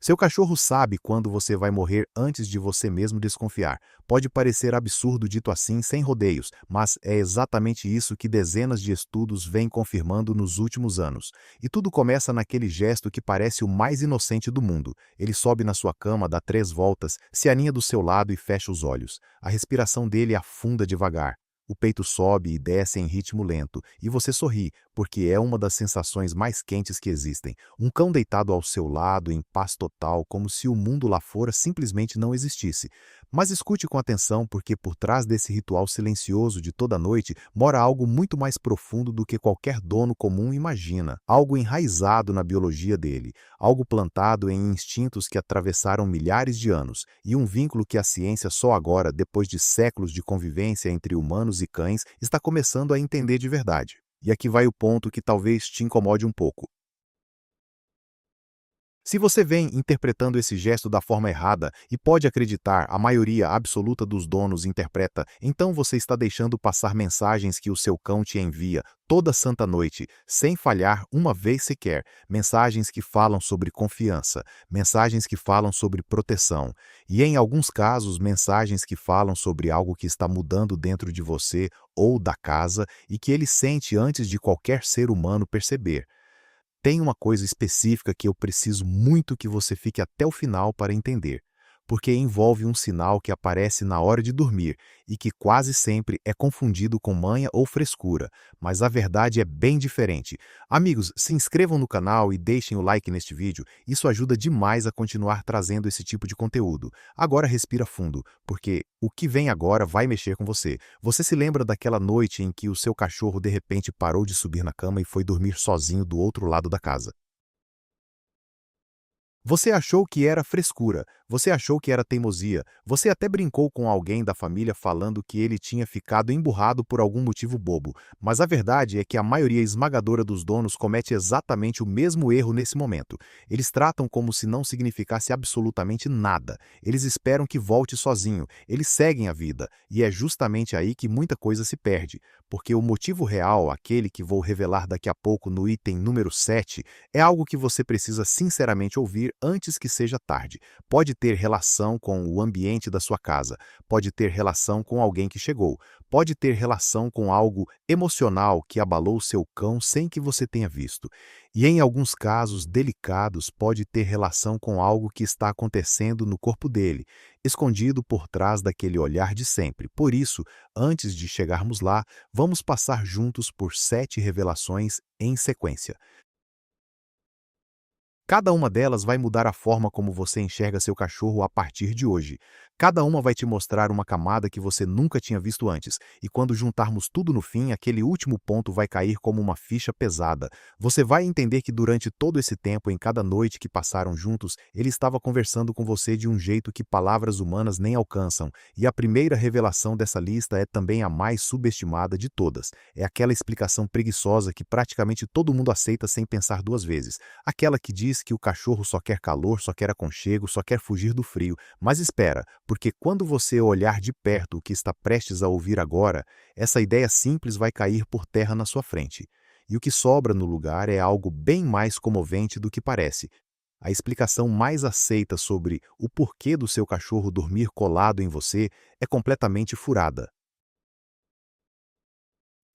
Seu cachorro sabe quando você vai morrer antes de você mesmo desconfiar. Pode parecer absurdo dito assim, sem rodeios, mas é exatamente isso que dezenas de estudos vêm confirmando nos últimos anos. E tudo começa naquele gesto que parece o mais inocente do mundo. Ele sobe na sua cama, dá 3 voltas, se aninha do seu lado e fecha os olhos. A respiração dele afunda devagar. O peito sobe e desce em ritmo lento, e você sorri, porque é uma das sensações mais quentes que existem. Um cão deitado ao seu lado, em paz total, como se o mundo lá fora simplesmente não existisse. Mas escute com atenção, porque por trás desse ritual silencioso de toda noite mora algo muito mais profundo do que qualquer dono comum imagina. Algo enraizado na biologia dele, algo plantado em instintos que atravessaram milhares de anos, e um vínculo que a ciência só agora, depois de séculos de convivência entre humanos e cães, está começando a entender de verdade. E aqui vai o ponto que talvez te incomode um pouco. Se você vem interpretando esse gesto da forma errada e pode acreditar a maioria absoluta dos donos interpreta, então você está deixando passar mensagens que o seu cão te envia toda santa noite, sem falhar uma vez sequer. Mensagens que falam sobre confiança, mensagens que falam sobre proteção e, em alguns casos, mensagens que falam sobre algo que está mudando dentro de você ou da casa e que ele sente antes de qualquer ser humano perceber. Tem uma coisa específica que eu preciso muito que você fique até o final para entender, porque envolve um sinal que aparece na hora de dormir e que quase sempre é confundido com manha ou frescura, mas a verdade é bem diferente. Amigos, se inscrevam no canal e deixem o like neste vídeo, isso ajuda demais a continuar trazendo esse tipo de conteúdo. Agora respira fundo, porque o que vem agora vai mexer com você. Você se lembra daquela noite em que o seu cachorro de repente parou de subir na cama e foi dormir sozinho do outro lado da casa? Você achou que era frescura, você achou que era teimosia, você até brincou com alguém da família falando que ele tinha ficado emburrado por algum motivo bobo, mas a verdade é que a maioria esmagadora dos donos comete exatamente o mesmo erro nesse momento. Eles tratam como se não significasse absolutamente nada. Eles esperam que volte sozinho, eles seguem a vida, e é justamente aí que muita coisa se perde, porque o motivo real, aquele que vou revelar daqui a pouco no item número 7, é algo que você precisa sinceramente ouvir antes que seja tarde. Pode ter relação com o ambiente da sua casa, pode ter relação com alguém que chegou, pode ter relação com algo emocional que abalou seu cão sem que você tenha visto. E em alguns casos delicados, pode ter relação com algo que está acontecendo no corpo dele, escondido por trás daquele olhar de sempre. Por isso, antes de chegarmos lá, vamos passar juntos por 7 revelações em sequência. Cada uma delas vai mudar a forma como você enxerga seu cachorro a partir de hoje. Cada uma vai te mostrar uma camada que você nunca tinha visto antes, e quando juntarmos tudo no fim, aquele último ponto vai cair como uma ficha pesada. Você vai entender que durante todo esse tempo, em cada noite que passaram juntos, ele estava conversando com você de um jeito que palavras humanas nem alcançam. E a primeira revelação dessa lista é também a mais subestimada de todas. É aquela explicação preguiçosa que praticamente todo mundo aceita sem pensar 2 vezes. Aquela que diz que o cachorro só quer calor, só quer aconchego, só quer fugir do frio. Mas espera, porque quando você olhar de perto o que está prestes a ouvir agora, essa ideia simples vai cair por terra na sua frente. E o que sobra no lugar é algo bem mais comovente do que parece. A explicação mais aceita sobre o porquê do seu cachorro dormir colado em você é completamente furada.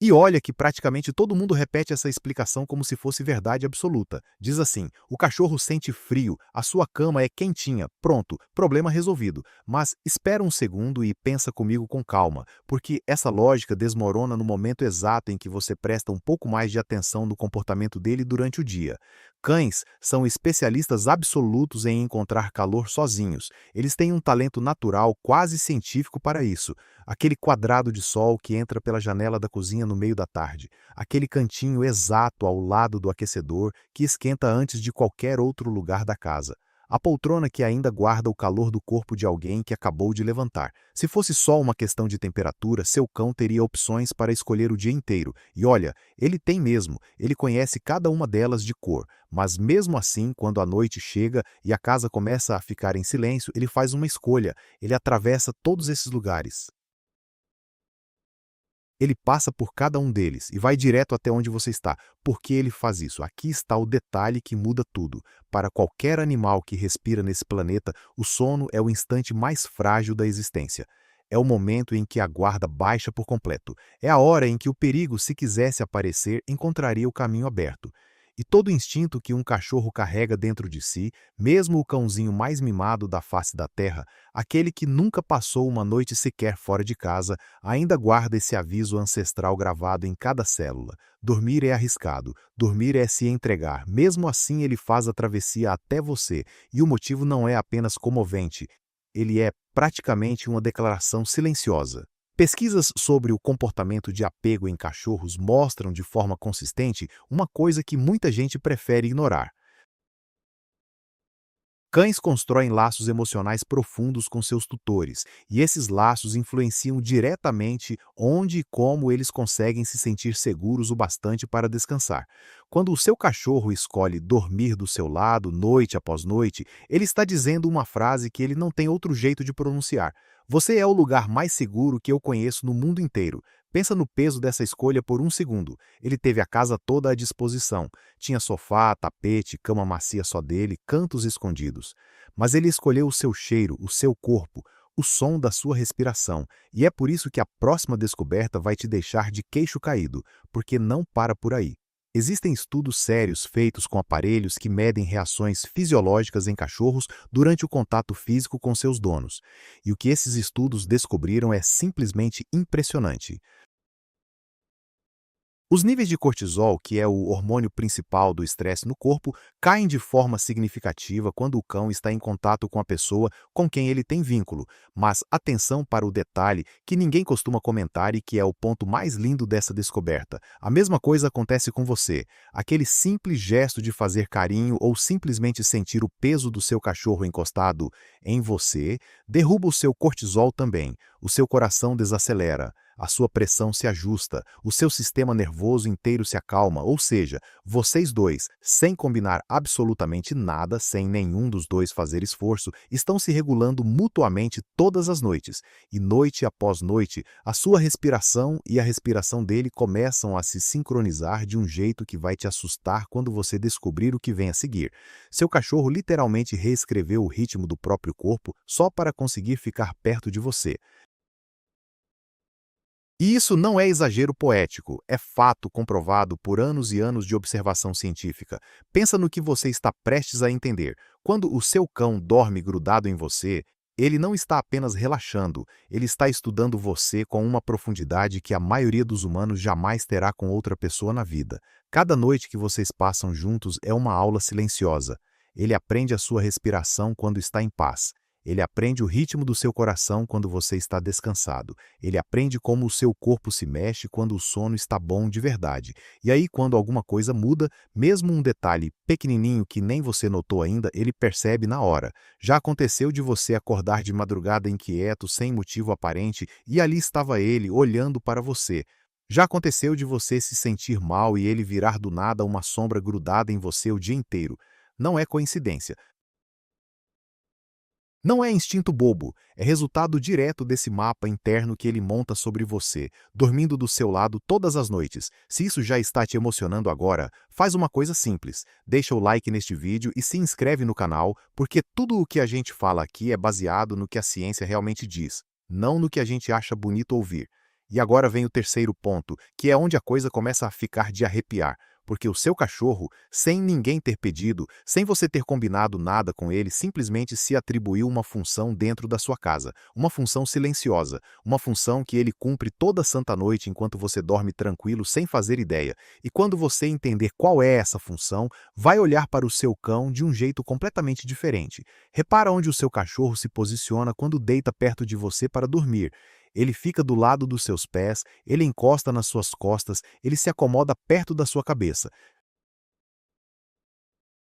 E olha que praticamente todo mundo repete essa explicação como se fosse verdade absoluta. Diz assim: o cachorro sente frio, a sua cama é quentinha, pronto, problema resolvido. Mas espera um segundo e pensa comigo com calma, porque essa lógica desmorona no momento exato em que você presta um pouco mais de atenção no comportamento dele durante o dia. Cães são especialistas absolutos em encontrar calor sozinhos. Eles têm um talento natural quase científico para isso. Aquele quadrado de sol que entra pela janela da cozinha no meio da tarde, aquele cantinho exato ao lado do aquecedor que esquenta antes de qualquer outro lugar da casa. A poltrona que ainda guarda o calor do corpo de alguém que acabou de levantar. Se fosse só uma questão de temperatura, seu cão teria opções para escolher o dia inteiro. E olha, ele tem mesmo, ele conhece cada uma delas de cor. Mas mesmo assim, quando a noite chega e a casa começa a ficar em silêncio, ele faz uma escolha. Ele atravessa todos esses lugares. Ele passa por cada um deles e vai direto até onde você está. Por que ele faz isso? Aqui está o detalhe que muda tudo. Para qualquer animal que respira nesse planeta, o sono é o instante mais frágil da existência. É o momento em que a guarda baixa por completo. É a hora em que o perigo, se quisesse aparecer, encontraria o caminho aberto. E todo instinto que um cachorro carrega dentro de si, mesmo o cãozinho mais mimado da face da terra, aquele que nunca passou uma noite sequer fora de casa, ainda guarda esse aviso ancestral gravado em cada célula. Dormir é arriscado, dormir é se entregar. Mesmo assim, ele faz a travessia até você, e o motivo não é apenas comovente, ele é praticamente uma declaração silenciosa. Pesquisas sobre o comportamento de apego em cachorros mostram de forma consistente uma coisa que muita gente prefere ignorar. Cães constroem laços emocionais profundos com seus tutores, e esses laços influenciam diretamente onde e como eles conseguem se sentir seguros o bastante para descansar. Quando o seu cachorro escolhe dormir do seu lado noite após noite, ele está dizendo uma frase que ele não tem outro jeito de pronunciar. Você é o lugar mais seguro que eu conheço no mundo inteiro. Pensa no peso dessa escolha por um segundo. Ele teve a casa toda à disposição. Tinha sofá, tapete, cama macia só dele, cantos escondidos. Mas ele escolheu o seu cheiro, o seu corpo, o som da sua respiração. E é por isso que a próxima descoberta vai te deixar de queixo caído, porque não para por aí. Existem estudos sérios feitos com aparelhos que medem reações fisiológicas em cachorros durante o contato físico com seus donos. E o que esses estudos descobriram é simplesmente impressionante. Os níveis de cortisol, que é o hormônio principal do estresse no corpo, caem de forma significativa quando o cão está em contato com a pessoa com quem ele tem vínculo. Mas atenção para o detalhe que ninguém costuma comentar e que é o ponto mais lindo dessa descoberta. A mesma coisa acontece com você. Aquele simples gesto de fazer carinho ou simplesmente sentir o peso do seu cachorro encostado em você derruba o seu cortisol também. O seu coração desacelera. A sua pressão se ajusta, o seu sistema nervoso inteiro se acalma, ou seja, vocês dois, sem combinar absolutamente nada, sem nenhum dos dois fazer esforço, estão se regulando mutuamente todas as noites. E noite após noite, a sua respiração e a respiração dele começam a se sincronizar de um jeito que vai te assustar quando você descobrir o que vem a seguir. Seu cachorro literalmente reescreveu o ritmo do próprio corpo só para conseguir ficar perto de você. E isso não é exagero poético, é fato comprovado por anos e anos de observação científica. Pensa no que você está prestes a entender. Quando o seu cão dorme grudado em você, ele não está apenas relaxando, ele está estudando você com uma profundidade que a maioria dos humanos jamais terá com outra pessoa na vida. Cada noite que vocês passam juntos é uma aula silenciosa. Ele aprende a sua respiração quando está em paz. Ele aprende o ritmo do seu coração quando você está descansado. Ele aprende como o seu corpo se mexe quando o sono está bom de verdade. E aí, quando alguma coisa muda, mesmo um detalhe pequenininho que nem você notou ainda, ele percebe na hora. Já aconteceu de você acordar de madrugada inquieto, sem motivo aparente, e ali estava ele, olhando para você. Já aconteceu de você se sentir mal e ele virar do nada uma sombra grudada em você o dia inteiro. Não é coincidência. Não é instinto bobo, é resultado direto desse mapa interno que ele monta sobre você, dormindo do seu lado todas as noites. Se isso já está te emocionando agora, faz uma coisa simples. Deixa o like neste vídeo e se inscreve no canal, porque tudo o que a gente fala aqui é baseado no que a ciência realmente diz, não no que a gente acha bonito ouvir. E agora vem o terceiro ponto, que é onde a coisa começa a ficar de arrepiar. Porque o seu cachorro, sem ninguém ter pedido, sem você ter combinado nada com ele, simplesmente se atribuiu uma função dentro da sua casa, uma função silenciosa, uma função que ele cumpre toda santa noite enquanto você dorme tranquilo sem fazer ideia. E quando você entender qual é essa função, vai olhar para o seu cão de um jeito completamente diferente. Repara onde o seu cachorro se posiciona quando deita perto de você para dormir. Ele fica do lado dos seus pés, ele encosta nas suas costas, ele se acomoda perto da sua cabeça.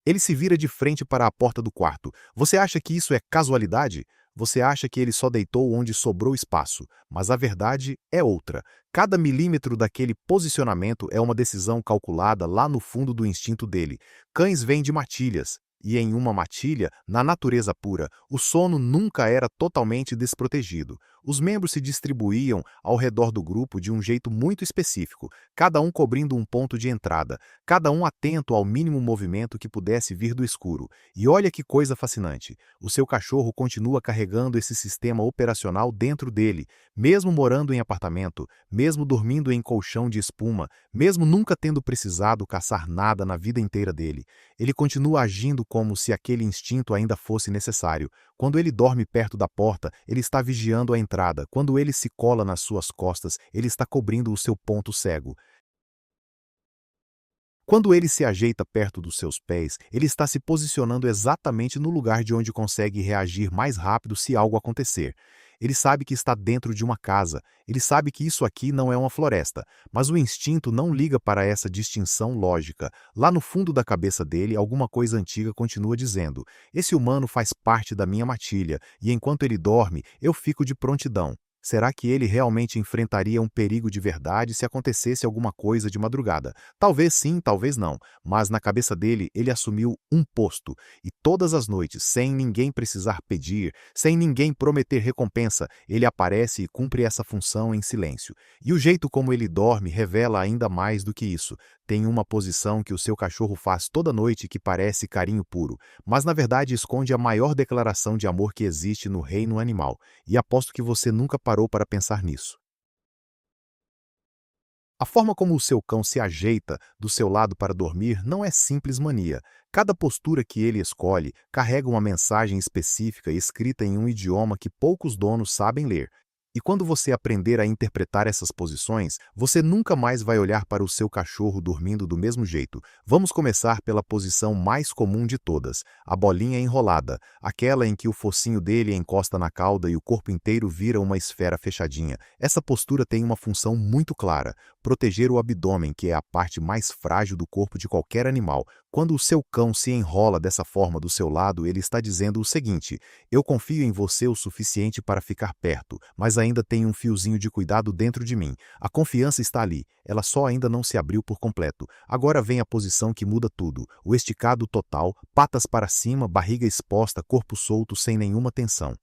Ele se vira de frente para a porta do quarto. Você acha que isso é casualidade? Você acha que ele só deitou onde sobrou espaço, mas a verdade é outra. Cada milímetro daquele posicionamento é uma decisão calculada lá no fundo do instinto dele. Cães vêm de matilhas. E em uma matilha, na natureza pura, o sono nunca era totalmente desprotegido. Os membros se distribuíam ao redor do grupo de um jeito muito específico, cada um cobrindo um ponto de entrada, cada um atento ao mínimo movimento que pudesse vir do escuro. E olha que coisa fascinante: o seu cachorro continua carregando esse sistema operacional dentro dele, mesmo morando em apartamento, mesmo dormindo em colchão de espuma, mesmo nunca tendo precisado caçar nada na vida inteira dele. Ele continua agindo como se aquele instinto ainda fosse necessário. Quando ele dorme perto da porta, ele está vigiando a entrada. Quando ele se cola nas suas costas, ele está cobrindo o seu ponto cego. Quando ele se ajeita perto dos seus pés, ele está se posicionando exatamente no lugar de onde consegue reagir mais rápido se algo acontecer. Ele sabe que está dentro de uma casa, ele sabe que isso aqui não é uma floresta, mas o instinto não liga para essa distinção lógica. Lá no fundo da cabeça dele, alguma coisa antiga continua dizendo: esse humano faz parte da minha matilha, e enquanto ele dorme, eu fico de prontidão. Será que ele realmente enfrentaria um perigo de verdade se acontecesse alguma coisa de madrugada? Talvez sim, talvez não, mas na cabeça dele ele assumiu um posto, e todas as noites, sem ninguém precisar pedir, sem ninguém prometer recompensa, ele aparece e cumpre essa função em silêncio. E o jeito como ele dorme revela ainda mais do que isso. Tem uma posição que o seu cachorro faz toda noite que parece carinho puro, mas na verdade esconde a maior declaração de amor que existe no reino animal. E aposto que você nunca parou para pensar nisso. A forma como o seu cão se ajeita do seu lado para dormir não é simples mania. Cada postura que ele escolhe carrega uma mensagem específica escrita em um idioma que poucos donos sabem ler. E quando você aprender a interpretar essas posições, você nunca mais vai olhar para o seu cachorro dormindo do mesmo jeito. Vamos começar pela posição mais comum de todas, a bolinha enrolada, aquela em que o focinho dele encosta na cauda e o corpo inteiro vira uma esfera fechadinha. Essa postura tem uma função muito clara: proteger o abdômen, que é a parte mais frágil do corpo de qualquer animal. Quando o seu cão se enrola dessa forma do seu lado, ele está dizendo o seguinte: eu confio em você o suficiente para ficar perto, mas ainda tem um fiozinho de cuidado dentro de mim. A confiança está ali, ela só ainda não se abriu por completo. Agora vem a posição que muda tudo: o esticado total, patas para cima, barriga exposta, corpo solto sem nenhuma tensão.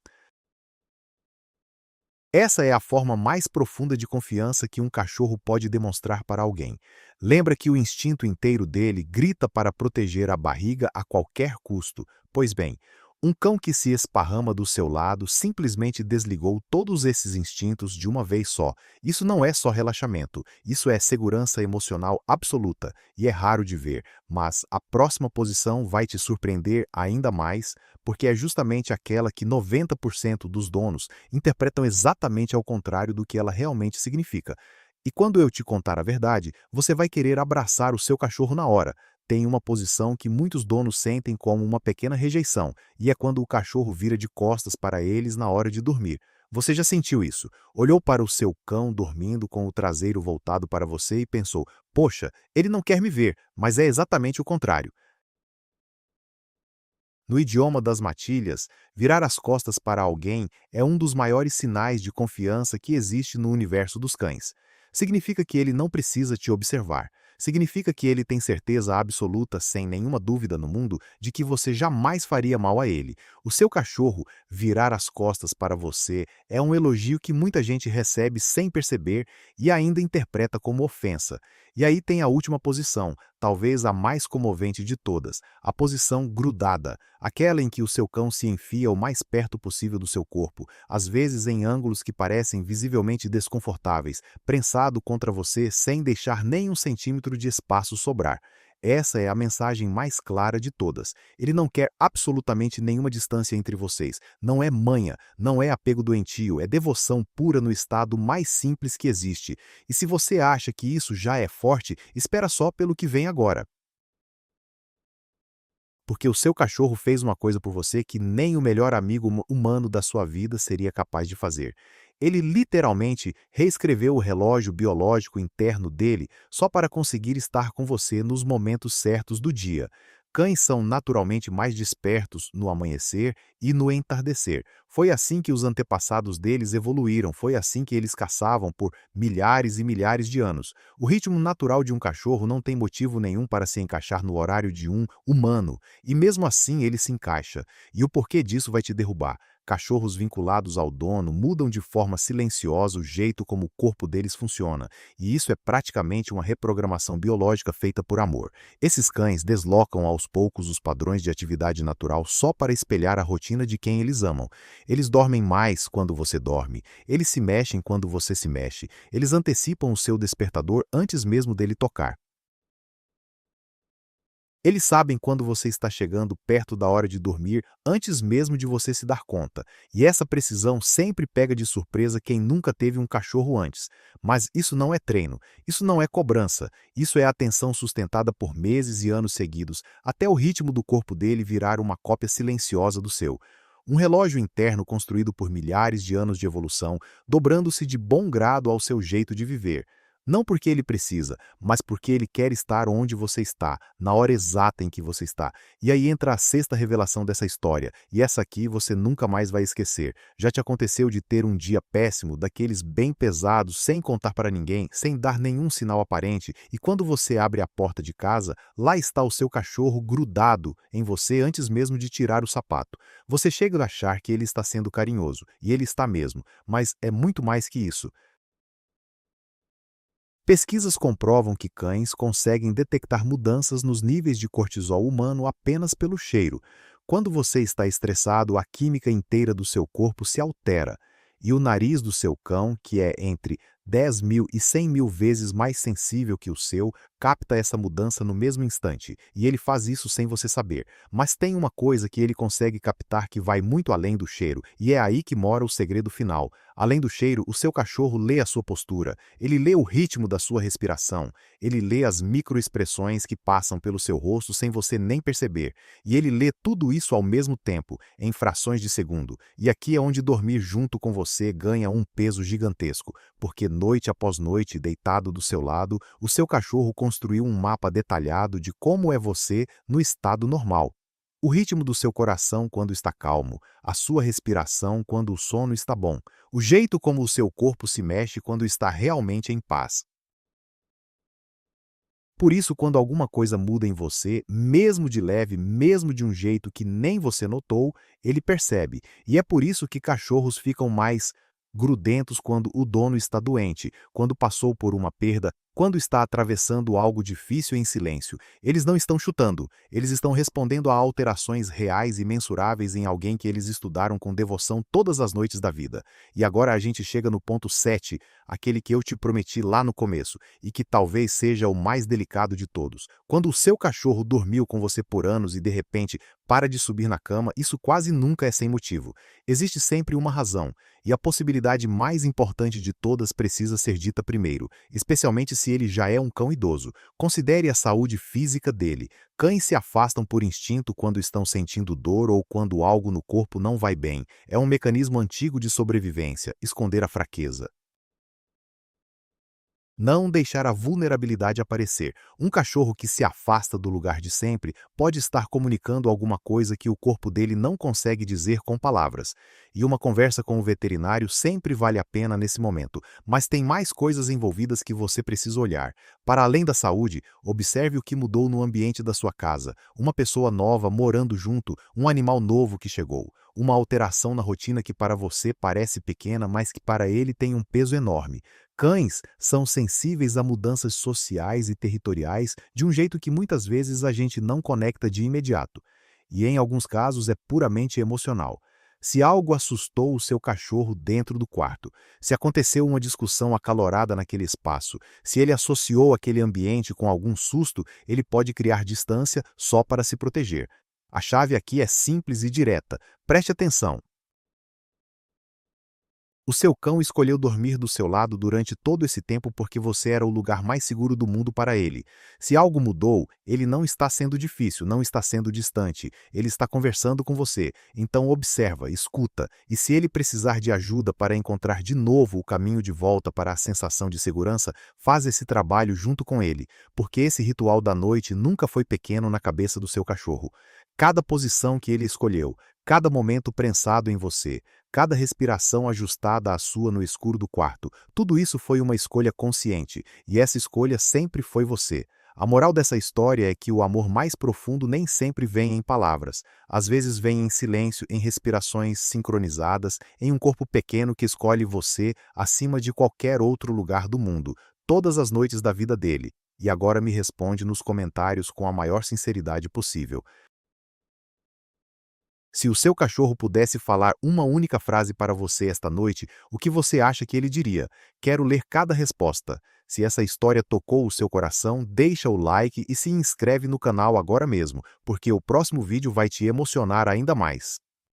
Essa é a forma mais profunda de confiança que um cachorro pode demonstrar para alguém. Lembra que o instinto inteiro dele grita para proteger a barriga a qualquer custo. Pois bem, um cão que se esparrama do seu lado simplesmente desligou todos esses instintos de uma vez só. Isso não é só relaxamento, isso é segurança emocional absoluta e é raro de ver, mas a próxima posição vai te surpreender ainda mais, porque é justamente aquela que 90% dos donos interpretam exatamente ao contrário do que ela realmente significa. E quando eu te contar a verdade, você vai querer abraçar o seu cachorro na hora. Tem uma posição que muitos donos sentem como uma pequena rejeição, e é quando o cachorro vira de costas para eles na hora de dormir. Você já sentiu isso? Olhou para o seu cão dormindo com o traseiro voltado para você e pensou: poxa, ele não quer me ver, mas é exatamente o contrário. No idioma das matilhas, virar as costas para alguém é um dos maiores sinais de confiança que existe no universo dos cães. Significa que ele não precisa te observar. Significa que ele tem certeza absoluta, sem nenhuma dúvida no mundo, de que você jamais faria mal a ele. O seu cachorro virar as costas para você é um elogio que muita gente recebe sem perceber e ainda interpreta como ofensa. E aí tem a última posição, talvez a mais comovente de todas, a posição grudada, aquela em que o seu cão se enfia o mais perto possível do seu corpo, às vezes em ângulos que parecem visivelmente desconfortáveis, prensado contra você sem deixar nem um centímetro de espaço sobrar. Essa é a mensagem mais clara de todas. Ele não quer absolutamente nenhuma distância entre vocês. Não é manha, não é apego doentio, é devoção pura no estado mais simples que existe. E se você acha que isso já é forte, espera só pelo que vem agora. Porque o seu cachorro fez uma coisa por você que nem o melhor amigo humano da sua vida seria capaz de fazer. Ele literalmente reescreveu o relógio biológico interno dele só para conseguir estar com você nos momentos certos do dia. Cães são naturalmente mais despertos no amanhecer e no entardecer. Foi assim que os antepassados deles evoluíram, foi assim que eles caçavam por milhares e milhares de anos. O ritmo natural de um cachorro não tem motivo nenhum para se encaixar no horário de um humano, e mesmo assim ele se encaixa. E o porquê disso vai te derrubar. Cachorros vinculados ao dono mudam de forma silenciosa o jeito como o corpo deles funciona, e isso é praticamente uma reprogramação biológica feita por amor. Esses cães deslocam aos poucos os padrões de atividade natural só para espelhar a rotina de quem eles amam. Eles dormem mais quando você dorme, eles se mexem quando você se mexe, eles antecipam o seu despertador antes mesmo dele tocar. Eles sabem quando você está chegando perto da hora de dormir antes mesmo de você se dar conta, e essa precisão sempre pega de surpresa quem nunca teve um cachorro antes. Mas isso não é treino, isso não é cobrança, isso é atenção sustentada por meses e anos seguidos, até o ritmo do corpo dele virar uma cópia silenciosa do seu. Um relógio interno construído por milhares de anos de evolução, dobrando-se de bom grado ao seu jeito de viver. Não porque ele precisa, mas porque ele quer estar onde você está, na hora exata em que você está. E aí entra a sexta revelação dessa história, e essa aqui você nunca mais vai esquecer. Já te aconteceu de ter um dia péssimo, daqueles bem pesados, sem contar para ninguém, sem dar nenhum sinal aparente, e quando você abre a porta de casa, lá está o seu cachorro grudado em você antes mesmo de tirar o sapato. Você chega a achar que ele está sendo carinhoso, e ele está mesmo, mas é muito mais que isso. Pesquisas comprovam que cães conseguem detectar mudanças nos níveis de cortisol humano apenas pelo cheiro. Quando você está estressado, a química inteira do seu corpo se altera, e o nariz do seu cão, que é entre 10.000 e 100.000 vezes mais sensível que o seu, capta essa mudança no mesmo instante, e ele faz isso sem você saber. Mas tem uma coisa que ele consegue captar que vai muito além do cheiro, e é aí que mora o segredo final. Além do cheiro, o seu cachorro lê a sua postura, ele lê o ritmo da sua respiração, ele lê as microexpressões que passam pelo seu rosto sem você nem perceber, e ele lê tudo isso ao mesmo tempo, em frações de segundo. E aqui é onde dormir junto com você ganha um peso gigantesco, porque noite após noite, deitado do seu lado, o seu cachorro construiu um mapa detalhado de como é você no estado normal. O ritmo do seu coração quando está calmo, a sua respiração quando o sono está bom, o jeito como o seu corpo se mexe quando está realmente em paz. Por isso, quando alguma coisa muda em você, mesmo de leve, mesmo de um jeito que nem você notou, ele percebe. E é por isso que cachorros ficam mais grudentos quando o dono está doente, quando passou por uma perda, quando está atravessando algo difícil em silêncio. Eles não estão chutando, eles estão respondendo a alterações reais e mensuráveis em alguém que eles estudaram com devoção todas as noites da vida. E agora a gente chega no ponto 7, aquele que eu te prometi lá no começo, e que talvez seja o mais delicado de todos. Quando o seu cachorro dormiu com você por anos e de repente para de subir na cama, isso quase nunca é sem motivo. Existe sempre uma razão, e a possibilidade mais importante de todas precisa ser dita primeiro, especialmente se ele já é um cão idoso. Considere a saúde física dele. Cães se afastam por instinto quando estão sentindo dor ou quando algo no corpo não vai bem. É um mecanismo antigo de sobrevivência, esconder a fraqueza. Não deixar a vulnerabilidade aparecer. Um cachorro que se afasta do lugar de sempre pode estar comunicando alguma coisa que o corpo dele não consegue dizer com palavras. E uma conversa com o veterinário sempre vale a pena nesse momento, mas tem mais coisas envolvidas que você precisa olhar. Para além da saúde, observe o que mudou no ambiente da sua casa. Uma pessoa nova morando junto, um animal novo que chegou. Uma alteração na rotina que para você parece pequena, mas que para ele tem um peso enorme. Cães são sensíveis a mudanças sociais e territoriais de um jeito que muitas vezes a gente não conecta de imediato. E em alguns casos é puramente emocional. Se algo assustou o seu cachorro dentro do quarto, se aconteceu uma discussão acalorada naquele espaço, se ele associou aquele ambiente com algum susto, ele pode criar distância só para se proteger. A chave aqui é simples e direta. Preste atenção. O seu cão escolheu dormir do seu lado durante todo esse tempo porque você era o lugar mais seguro do mundo para ele. Se algo mudou, ele não está sendo difícil, não está sendo distante, ele está conversando com você. Então observa, escuta, e se ele precisar de ajuda para encontrar de novo o caminho de volta para a sensação de segurança, faz esse trabalho junto com ele, porque esse ritual da noite nunca foi pequeno na cabeça do seu cachorro. Cada posição que ele escolheu, cada momento prensado em você, cada respiração ajustada à sua no escuro do quarto, tudo isso foi uma escolha consciente, e essa escolha sempre foi você. A moral dessa história é que o amor mais profundo nem sempre vem em palavras. Às vezes vem em silêncio, em respirações sincronizadas, em um corpo pequeno que escolhe você acima de qualquer outro lugar do mundo, todas as noites da vida dele. E agora me responde nos comentários com a maior sinceridade possível. Se o seu cachorro pudesse falar uma única frase para você esta noite, o que você acha que ele diria? Quero ler cada resposta. Se essa história tocou o seu coração, deixa o like e se inscreve no canal agora mesmo, porque o próximo vídeo vai te emocionar ainda mais.